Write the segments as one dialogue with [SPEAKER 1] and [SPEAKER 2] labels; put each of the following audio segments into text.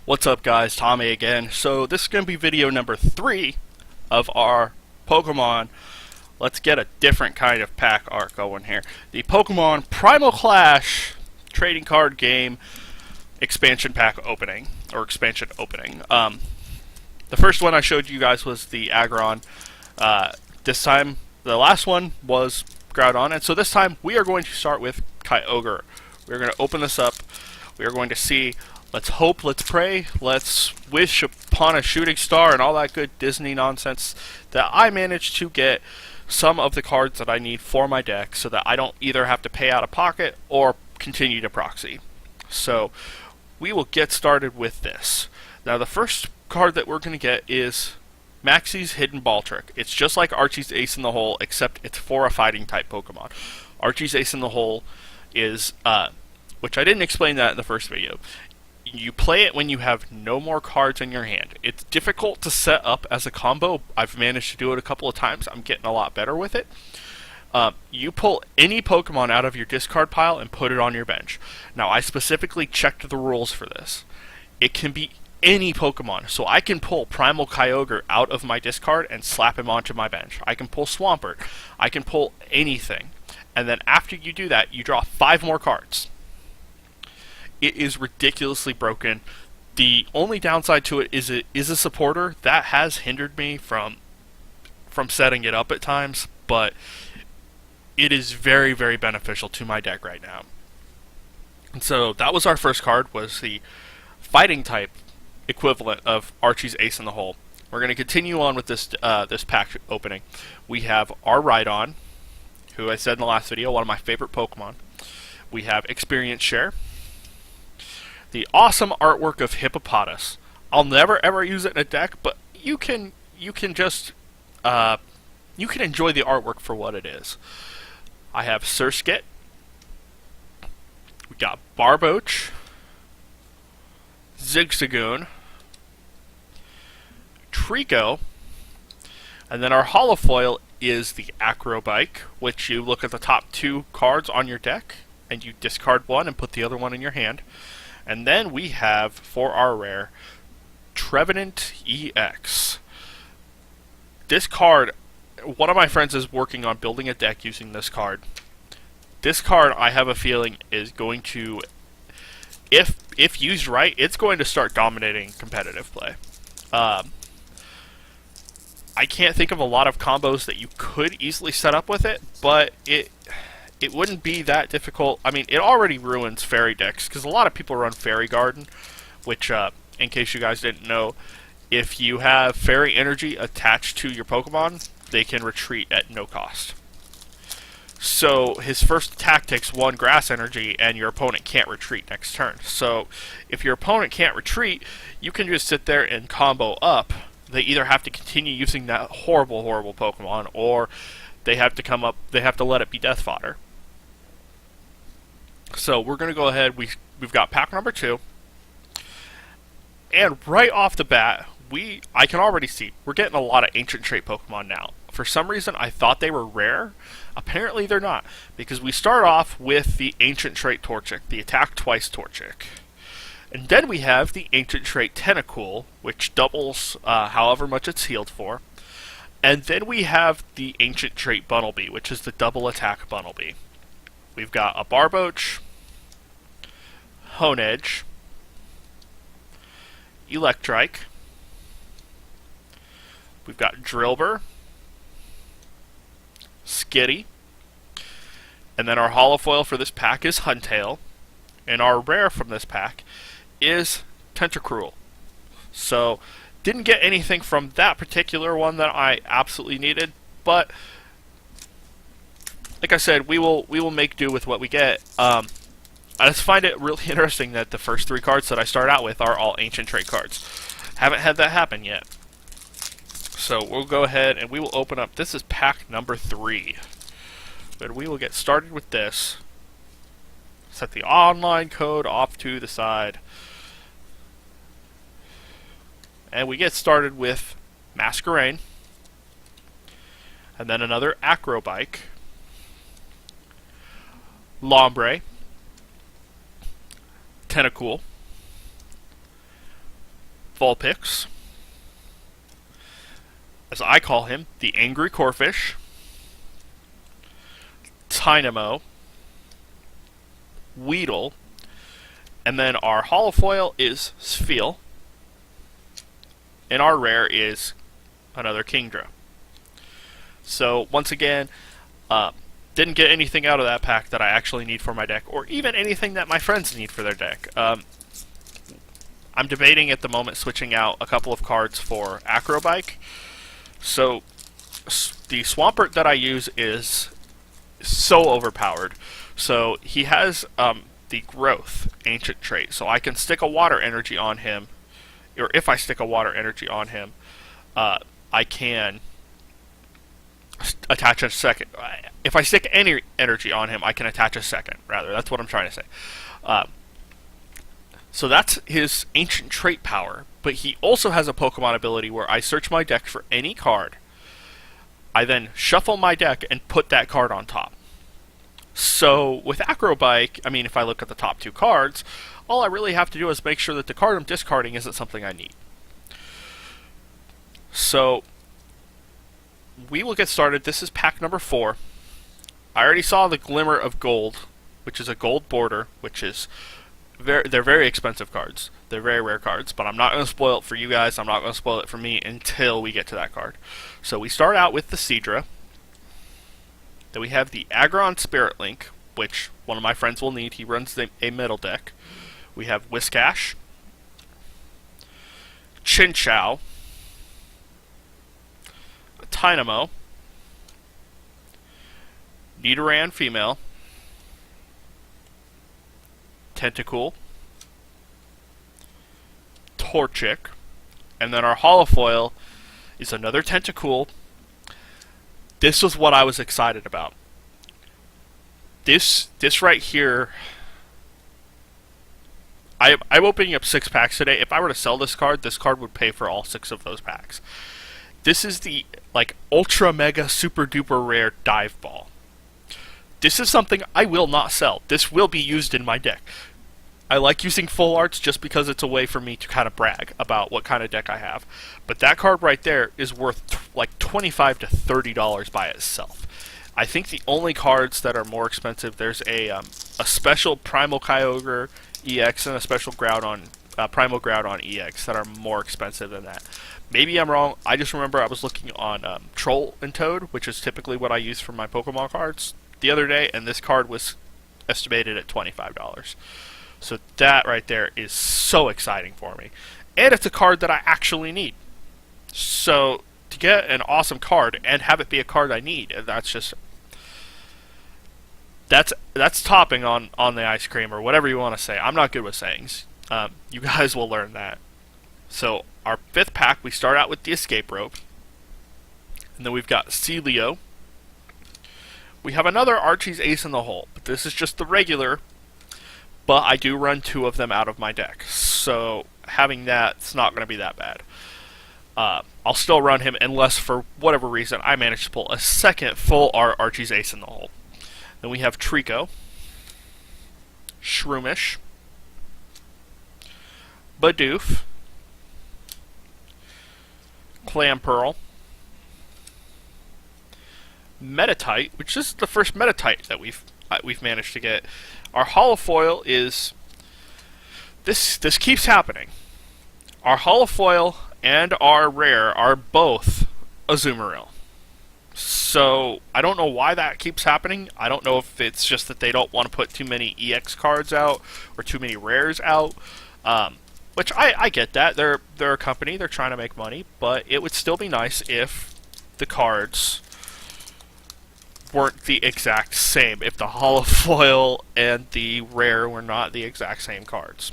[SPEAKER 1] What's up guys, Tommy again. So this is going to be video number 3 of our Pokemon. Let's get a different kind of pack art going here. The Pokemon Primal Clash trading card game expansion pack opening, or expansion opening. The first one I showed you guys was the Aggron. This time, the last one was Groudon, and so this time we are going to start with Kyogre. We're going to open this up. We are going to see, let's hope, let's pray, let's wish upon a shooting star and all that good Disney nonsense that I managed to get some of the cards that I need for my deck so that I don't either have to pay out of pocket or continue to proxy. So we will get started with this. Now the first card that we're going to get is Maxie's Hidden Ball Trick. It's just like Archie's Ace in the Hole, except it's for a fighting type Pokemon. Archie's Ace in the Hole is, which I didn't explain that in the first video. You play it when you have no more cards in your hand. It's difficult to set up as a combo. I've managed to do it a couple of times. I'm getting a lot better with it. You pull any Pokemon out of your discard pile and put it on your bench. Now, I specifically checked the rules for this. It can be any Pokemon. So I can pull Primal Kyogre out of my discard and slap him onto my bench. I can pull Swampert. I can pull anything. And then after you do that, you draw 5 more cards. It is ridiculously broken. The only downside to it is a supporter. That has hindered me from setting it up at times, but it is very, very beneficial to my deck right now. And so that was our first card, was the fighting type equivalent of Archie's Ace in the Hole. We're going to continue on with this this pack opening. We have our Rhydon, who I said in the last video, one of my favorite Pokemon. We have Experience Share. The awesome artwork of Hippopotas. I'll never ever use it in a deck, but you can just you can enjoy the artwork for what it is. I have Surskit. We got Barboach, Zigzagoon, Trico, and then our holofoil is the Acrobike, which you look at the top 2 cards on your deck and you discard one and put the other one in your hand. And then we have, for our rare, Trevenant EX. This card, one of my friends is working on building a deck using this card. This card, I have a feeling, is going to, if used right, it's going to start dominating competitive play. I can't think of a lot of combos that you could easily set up with it, but it wouldn't be that difficult. I mean, it already ruins fairy decks, because a lot of people run Fairy Garden, which, in case you guys didn't know, if you have Fairy Energy attached to your Pokemon, they can retreat at no cost. So, his first attack takes 1 Grass Energy, and your opponent can't retreat next turn. So, if your opponent can't retreat, you can just sit there and combo up. They either have to continue using that horrible, horrible Pokemon, or they have to let it be death fodder. So we're going to go ahead, we've got pack number 2, and right off the bat, I can already see, we're getting a lot of Ancient Trait Pokemon now. For some reason, I thought they were rare. Apparently they're not, because we start off with the Ancient Trait Torchic, the Attack Twice Torchic. And then we have the Ancient Trait Tentacool, which doubles however much it's healed for. And then we have the Ancient Trait Bunnelby, which is the double attack Bunnelby. We've got a Barboach, Honedge, Electrike, we've got Drillbur, Skitty, and then our holofoil for this pack is Huntail, and our rare from this pack is Tentacruel. So, didn't get anything from that particular one that I absolutely needed, but like I said, we will make do with what we get. I just find it really interesting that the first 3 cards that I start out with are all Ancient Trait cards. Haven't had that happen yet. So we'll go ahead and we will open up. This is pack number 3. But we will get started with this. Set the online code off to the side. And we get started with Masquerain. And then another Acrobike. Lombre, Tentacool, Vulpix, as I call him, the Angry Corfish, Tynamo, Weedle, and then our holofoil is Spheal, and our rare is another Kingdra. So once again, didn't get anything out of that pack that I actually need for my deck, or even anything that my friends need for their deck. I'm debating at the moment switching out a couple of cards for Acrobike. So the Swampert that I use is so overpowered. So he has the Growth Ancient trait, so I can stick a Water Energy on him, or if I stick a Water Energy on him, I can attach a second. If I stick any energy on him, I can attach a second, rather. That's what I'm trying to say. So that's his Ancient trait power, but he also has a Pokemon ability where I search my deck for any card. I then shuffle my deck and put that card on top. So with Acrobike, I mean, if I look at the top two cards, all I really have to do is make sure that the card I'm discarding isn't something I need. So we will get started. This is pack number 4. I already saw the Glimmer of Gold, which is a gold border, which is they're very expensive cards. They're very rare cards, but I'm not going to spoil it for you guys. I'm not going to spoil it for me until we get to that card. So we start out with the Seadra. Then we have the Aggron Spirit Link, which one of my friends will need. He runs a middle deck. We have Whiscash, Chinchou, Tynamo, Nidoran female, Tentacool, Torchic, and then our holofoil is another Tentacool. This was what I was excited about. This right here, I'm opening up 6 packs today. If I were to sell this card would pay for all 6 of those packs. This is the ultra mega super duper rare Dive Ball. This is something I will not sell. This will be used in my deck. I like using full arts just because it's a way for me to kind of brag about what kind of deck I have. But that card right there is worth $25 to $30 by itself. I think the only cards that are more expensive, there's a special Primal Kyogre EX and a special Primal Groudon EX that are more expensive than that. Maybe I'm wrong. I just remember I was looking on Troll and Toad, which is typically what I use for my Pokemon cards, the other day, and this card was estimated at $25. So that right there is so exciting for me. And it's a card that I actually need. So to get an awesome card and have it be a card I need, that's topping on the ice cream, or whatever you want to say. I'm not good with sayings. You guys will learn that. So our 5th pack, we start out with the Escape Rope. And then we've got Celio. We have another Archie's Ace in the Hole, but this is just the regular. But I do run 2 of them out of my deck, so having that's not going to be that bad. I'll still run him unless, for whatever reason, I manage to pull a second full Archie's Ace in the Hole. Then we have Trico, Shroomish, Bidoof, Clamperl, Metatite, which is the first Metatite that we've managed to get. Our holofoil is this keeps happening. Our holofoil and our rare are both Azumarill. So I don't know why that keeps happening. I don't know if it's just that they don't want to put too many EX cards out or too many rares out. Which I get that. They're a company, they're trying to make money, but it would still be nice if the cards weren't the exact same, if the holofoil and the rare were not the exact same cards.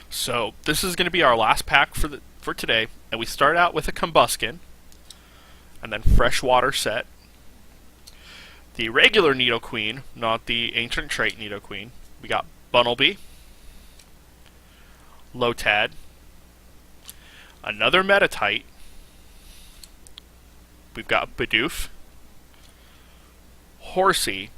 [SPEAKER 1] So this is going to be our last pack for today, and we start out with a Combuskin, and then Freshwater set, the regular Nidoqueen, not the Ancient Trait Nidoqueen. We got Bunnelby, Lotad, another Metatite, we've got Bidoof, Horsey,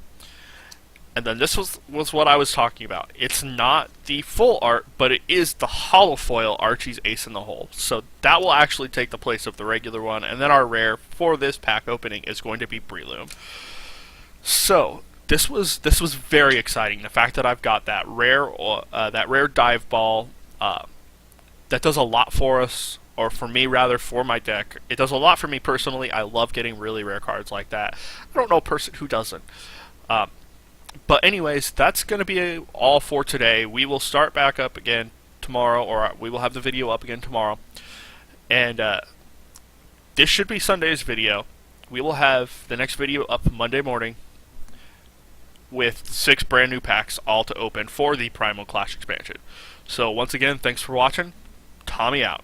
[SPEAKER 1] And then this was what I was talking about. It's not the full art, but it is the holofoil Archie's Ace in the Hole. So that will actually take the place of the regular one. And then our rare for this pack opening is going to be Breloom. So this was very exciting. The fact that I've got that rare dive ball that does a lot for us, or for me rather, for my deck. It does a lot for me personally. I love getting really rare cards like that. I don't know a person who doesn't. But anyways, that's going to be all for today. We will start back up again tomorrow, or we will have the video up again tomorrow. And this should be Sunday's video. We will have the next video up Monday morning with 6 brand new packs all to open for the Primal Clash expansion. So once again, thanks for watching. Tommy out.